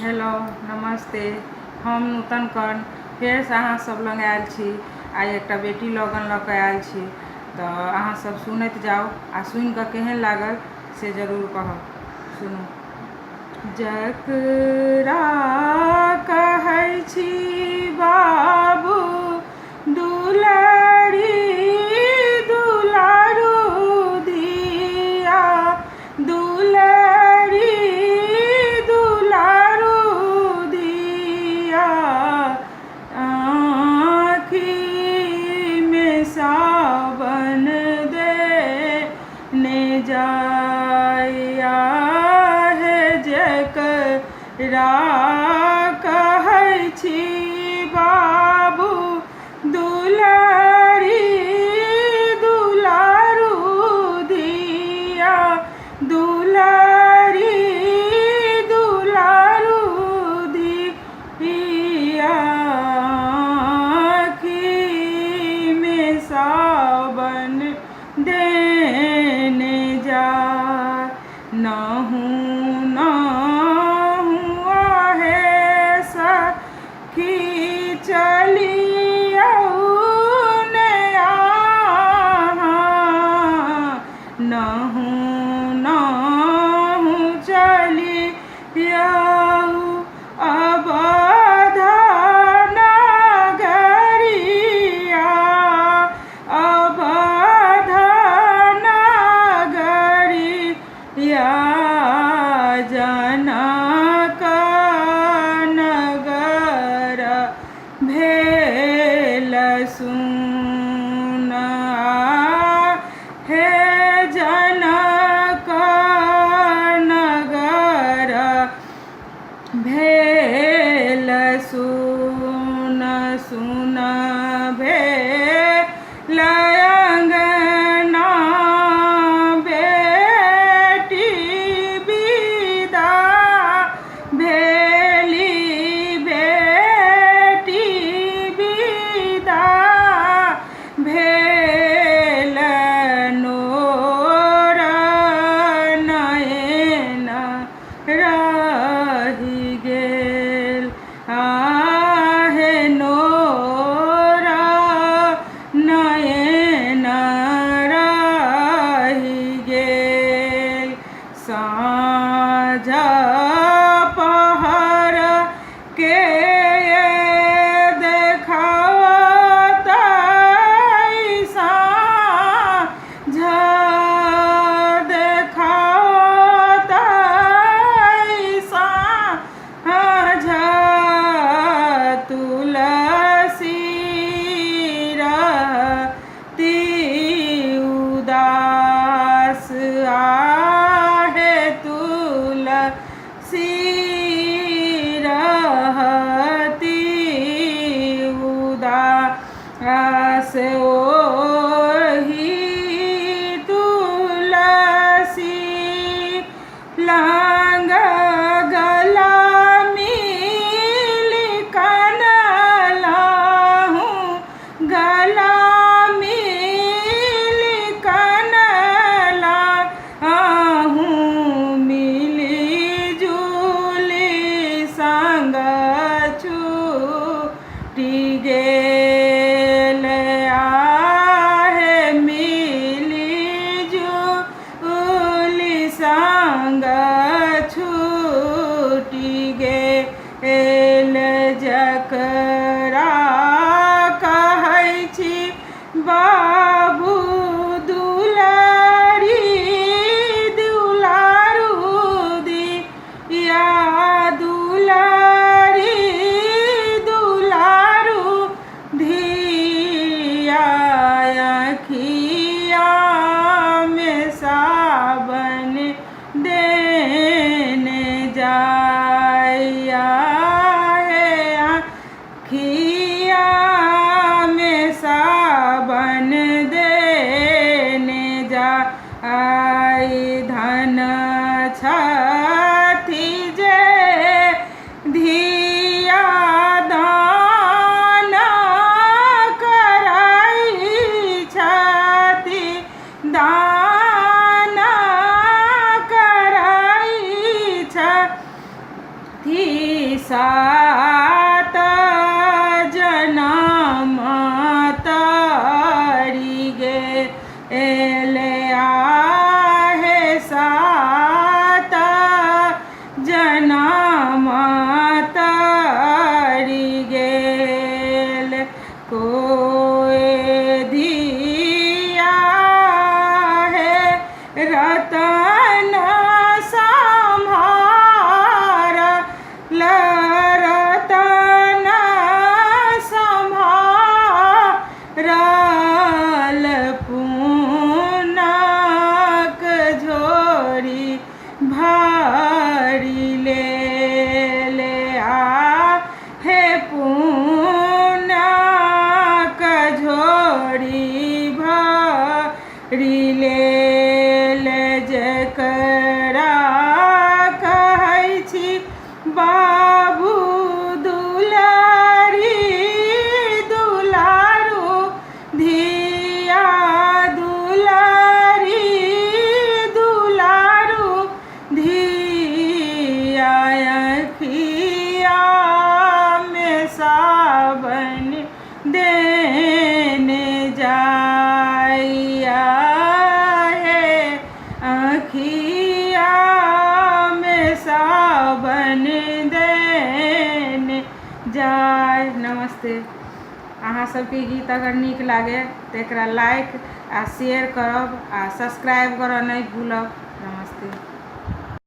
Hello नमस्ते। हम नूतन कर्ण फेर से अहाँ सब लग आयल छी। आइ एकटा बेटी लगन लऽ कऽ आयल छी, तऽ अहाँ सब सुनैत जाउ आ सुनि कऽ केहन लागल से जरूर कहब। सुनू। जकरा कहै छी बाबू दुलारी दुलारू धिया दुलारी दुलारू धिया, आँखी में सावन देने जाया है। जकरा कहै छी बाबू दुलारी दुलारू धिया दुलारी दुलारू धिया, आँखी में सावन देने जा। नहूँ सखी चलियौ नया, नहूँ चलियौ अवध नगरिया, अवध नगरिया जनक नगर भेल सुन। हे जनक नगर भेल सुन, सुन भेल अंगना बेटी विदा भेली, बेटी विदा भेल नोर नयन रहि गेल। आहे नोर नयन रहि गेल। साँझ पहर के देखावत साँझ देखावत साँझ, तुलसी रहती उदास। आहे तुलसी रहती उदास, ओही तुलसी लांग गला मिली कनलहूँ, गला मिली कनलहूँ, मिली जुली संग छूटी गेल। आहे मिली जुली संग छूटी गेल। जकरा कहै छी बाबू दुलारी दुलारू धिया दुलारी दुलारू धिया, आँखिया में सावन देने जाया है। आँखिया में सावन देने जा। आई धन छथि जे धिया दान कराई छथि, दान कराई थी सात जनम तारी गे एले आहे सात जनम तारी गेल कोई दिया है रतन संभार रतन संभारल पुनक झोरी भारी ले आ हे पुनक झोरी भारी ले जकरा कहै छी बाबू दुलारी दुलारू धिया दुलारी दुलारू धिया अखिया में सावन देने जाइया है अखिया में सावन देने जाय। नमस्ते। अहाँ सबके गीत अगर नीक लागे तो एकरा लाइक आ शेयर करब आ सब्सक्राइब करब नहीं भूलब। नमस्ते।